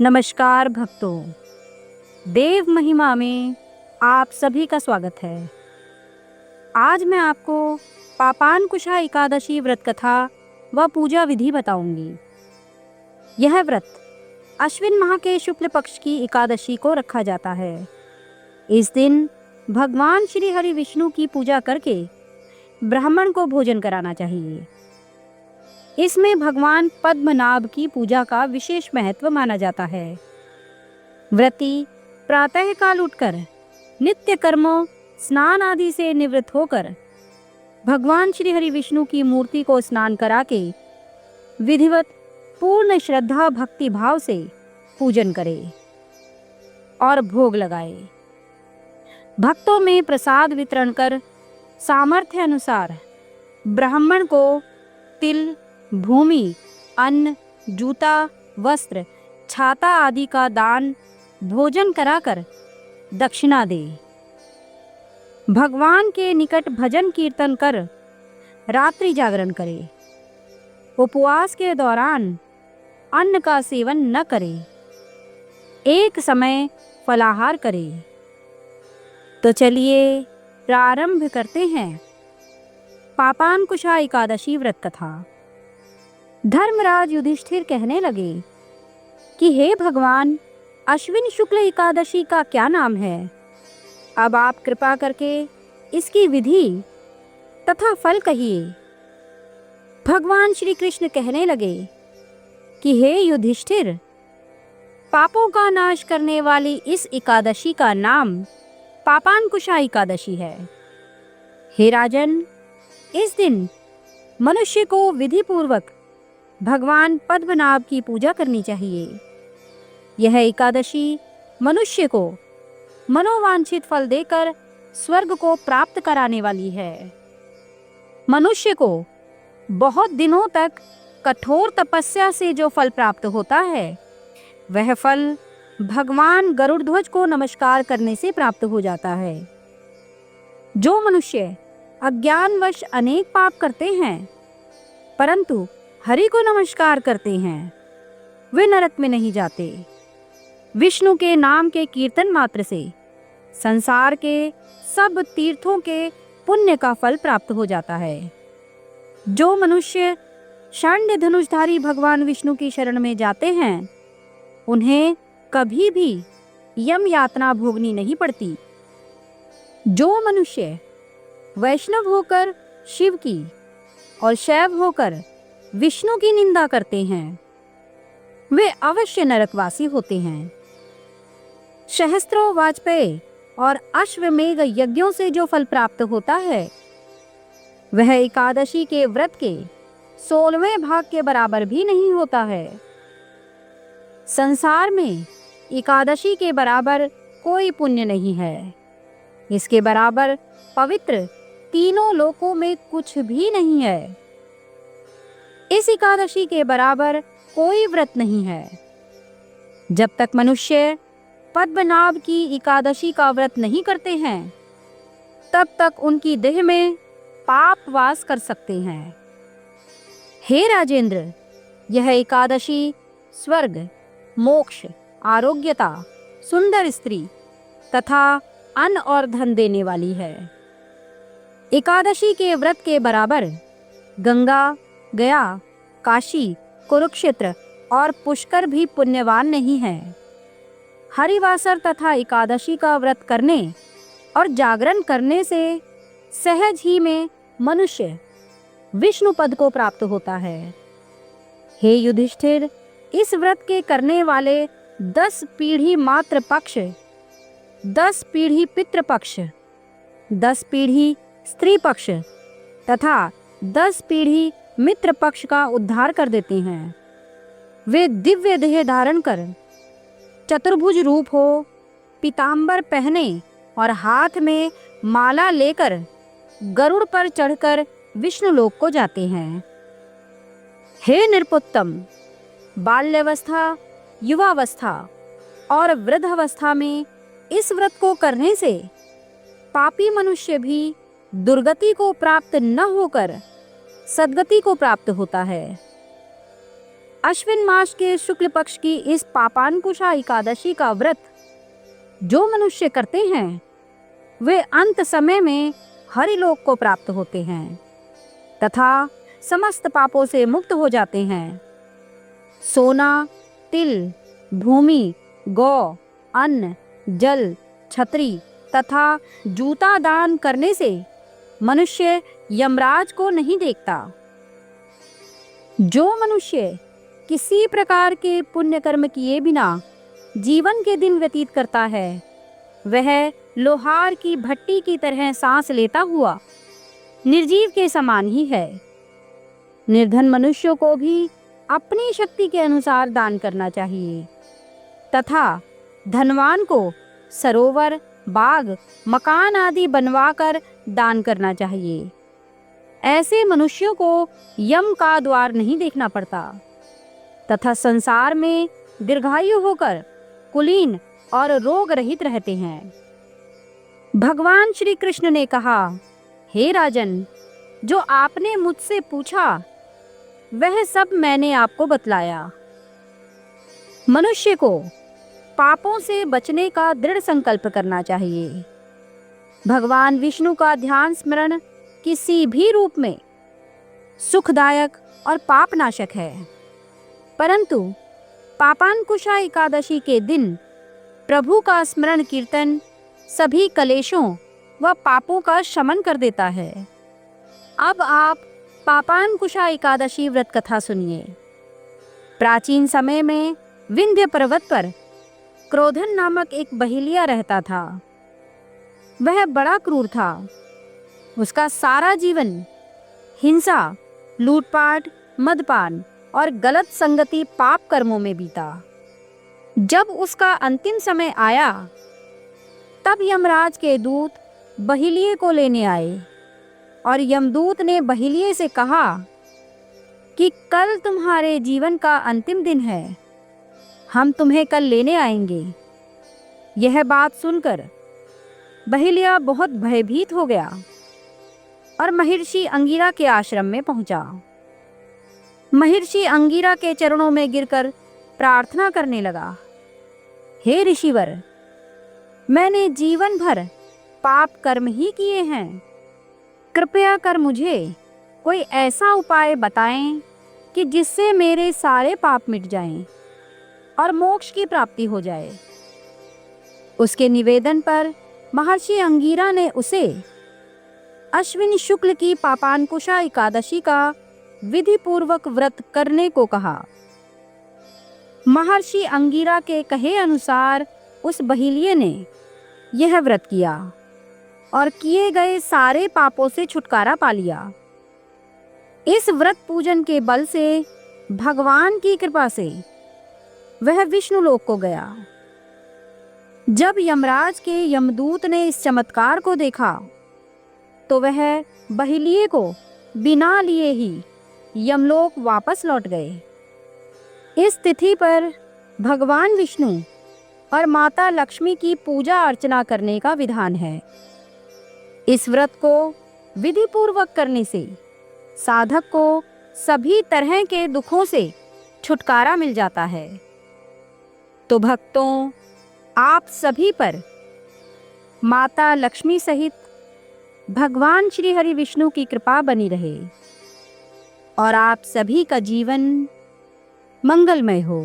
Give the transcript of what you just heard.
नमस्कार भक्तों, देव महिमा में आप सभी का स्वागत है। आज मैं आपको पापांकुशा एकादशी व्रत कथा व पूजा विधि बताऊंगी। यह व्रत अश्विन माह के शुक्ल पक्ष की एकादशी को रखा जाता है। इस दिन भगवान श्री हरि विष्णु की पूजा करके ब्राह्मण को भोजन कराना चाहिए। इसमें भगवान पद्मनाभ की पूजा का विशेष महत्व माना जाता है। व्रती प्रातः काल उठकर नित्य कर्मों, स्नान आदि से निवृत्त होकर भगवान श्री हरि विष्णु की मूर्ति को स्नान करा के विधिवत पूर्ण श्रद्धा भक्ति भाव से पूजन करे और भोग लगाए। भक्तों में प्रसाद वितरण कर सामर्थ्य अनुसार ब्राह्मण को तिल, भूमि, अन्न, जूता, वस्त्र, छाता आदि का दान भोजन कराकर दक्षिणा दे। भगवान के निकट भजन कीर्तन कर रात्रि जागरण करे। उपवास के दौरान अन्न का सेवन न करे। एक समय फलाहार करे। तो चलिए प्रारंभ करते हैं पापांकुशा एकादशी व्रत कथा। धर्मराज युधिष्ठिर कहने लगे कि हे भगवान, अश्विन शुक्ल एकादशी का क्या नाम है? अब आप कृपा करके इसकी विधि तथा फल कहिए। भगवान श्री कृष्ण कहने लगे कि हे युधिष्ठिर, पापों का नाश करने वाली इस एकादशी का नाम पापांकुशा एकादशी है। हे राजन, इस दिन मनुष्य को विधि पूर्वक भगवान पद्मनाभ की पूजा करनी चाहिए। यह एकादशी मनुष्य को मनोवांछित फल देकर स्वर्ग को प्राप्त कराने वाली है। मनुष्य को बहुत दिनों तक कठोर तपस्या से जो फल प्राप्त होता है, वह फल भगवान गरुड़ध्वज को नमस्कार करने से प्राप्त हो जाता है। जो मनुष्य अज्ञानवश अनेक पाप करते हैं परंतु हरि को नमस्कार करते हैं, वे नरक में नहीं जाते। विष्णु के नाम के कीर्तन मात्र से संसार के सब तीर्थों के पुण्य का फल प्राप्त हो जाता है। जो मनुष्य षण्ड धनुषधारी भगवान विष्णु की शरण में जाते हैं, उन्हें कभी भी यम यातना भोगनी नहीं पड़ती। जो मनुष्य वैष्णव होकर शिव की और शैव होकर विष्णु की निंदा करते हैं, वे अवश्य नरकवासी होते हैं। सहस्त्रों वाजपेय और अश्वमेघ यज्ञों से जो फल प्राप्त होता है, वह एकादशी के व्रत के 16वें भाग के बराबर भी नहीं होता है। संसार में एकादशी के बराबर कोई पुण्य नहीं है। इसके बराबर पवित्र तीनों लोकों में कुछ भी नहीं है। इस एकादशी के बराबर कोई व्रत नहीं है। जब तक मनुष्य पद्मनाभ की एकादशी का व्रत नहीं करते हैं, तब तक उनकी देह में पाप वास कर सकते हैं। हे राजेंद्र, यह एकादशी स्वर्ग, मोक्ष, आरोग्यता, सुंदर स्त्री तथा अन्न और धन देने वाली है। एकादशी के व्रत के बराबर गंगा, गया, काशी, कुरुक्षेत्र और पुष्कर भी पुण्यवान नहीं है। हरिवासर तथा एकादशी का व्रत करने और जागरण करने से सहज ही में मनुष्य विष्णु पद को प्राप्त होता है। हे युधिष्ठिर, इस व्रत के करने वाले 10 पीढ़ी मातृ पक्ष, 10 पीढ़ी पितृ पक्ष, 10 पीढ़ी स्त्री पक्ष तथा 10 पीढ़ी मित्र पक्ष का उद्धार कर देते हैं। वे दिव्य देह धारण कर, चतुर्भुज रूप हो, पीतांबर पहने और हाथ में माला लेकर गरुड़ पर चढ़कर विष्णु लोक को जाते हैं। हे नृपोत्तम, बाल्यावस्था, युवावस्था और वृद्धावस्था में इस व्रत को करने से पापी मनुष्य भी दुर्गति को प्राप्त न होकर सद्गति को प्राप्त होता है। अश्विन मास के शुक्ल पक्ष की इस पापांकुशा एकादशी का व्रत जो मनुष्य करते हैं वे अंत समय में हरिलोक को प्राप्त होते हैं तथा समस्त पापों से मुक्त हो जाते हैं। सोना, तिल, भूमि, गौ, अन्न, जल, छतरी तथा जूता दान करने से मनुष्य यमराज को नहीं देखता। जो मनुष्य किसी प्रकार के पुण्य कर्म किए बिना जीवन के दिन व्यतीत करता है वह लोहार की भट्टी की तरह सांस लेता हुआ निर्जीव के समान ही है। निर्धन मनुष्यों को भी अपनी शक्ति के अनुसार दान करना चाहिए तथा धनवान को सरोवर, बाग, मकान आदि बनवाकर दान करना चाहिए। ऐसे मनुष्यों को यम का द्वार नहीं देखना पड़ता तथा संसार में दीर्घायु होकर कुलीन और रोग रहित रहते हैं। भगवान श्री कृष्ण ने कहा, हे राजन, जो आपने मुझसे पूछा वह सब मैंने आपको बतलाया। मनुष्य को पापों से बचने का दृढ़ संकल्प करना चाहिए। भगवान विष्णु का ध्यान स्मरण किसी भी रूप में सुखदायक और पापनाशक है, परंतु पापांकुशा एकादशी के दिन प्रभु का स्मरण कीर्तन सभी कलेशों व पापों का शमन कर देता है। अब आप पापांकुशा एकादशी व्रत कथा सुनिए। प्राचीन समय में विंध्य पर्वत पर क्रोधन नामक एक बहेलिया रहता था। वह बड़ा क्रूर था। उसका सारा जीवन हिंसा, लूटपाट, मदपान और गलत संगति पाप कर्मों में बीता। जब उसका अंतिम समय आया तब यमराज के दूत बहेलिये को लेने आए और यमदूत ने बहेलिये से कहा कि कल तुम्हारे जीवन का अंतिम दिन है, हम तुम्हें कल लेने आएंगे। यह बात सुनकर बहेलिया बहुत भयभीत हो गया और महर्षि अंगिरा के आश्रम में पहुंचा। महर्षि अंगिरा के चरणों में गिरकर प्रार्थना करने लगा, हे ऋषिवर, मैंने जीवन भर पाप कर्म ही किए हैं। कृपया कर मुझे कोई ऐसा उपाय बताएं कि जिससे मेरे सारे पाप मिट जाएं और मोक्ष की प्राप्ति हो जाए। उसके निवेदन पर महर्षि अंगिरा ने उसे अश्विन शुक्ल की पापांकुशा एकादशी का विधि पूर्वक व्रत करने को कहा। महर्षि अंगिरा के कहे अनुसार उस बहेलिये ने यह व्रत किया और किए गए सारे पापों से छुटकारा पा लिया। इस व्रत पूजन के बल से भगवान की कृपा से वह विष्णु लोक को गया। जब यमराज के यमदूत ने इस चमत्कार को देखा तो वह बहेलिये को बिना लिए ही यमलोक वापस लौट गए। इस तिथि पर भगवान विष्णु और माता लक्ष्मी की पूजा अर्चना करने का विधान है। इस व्रत को विधि पूर्वक करने से साधक को सभी तरह के दुखों से छुटकारा मिल जाता है। तो भक्तों, आप सभी पर माता लक्ष्मी सहित भगवान श्री हरि विष्णु की कृपा बनी रहे और आप सभी का जीवन मंगलमय हो।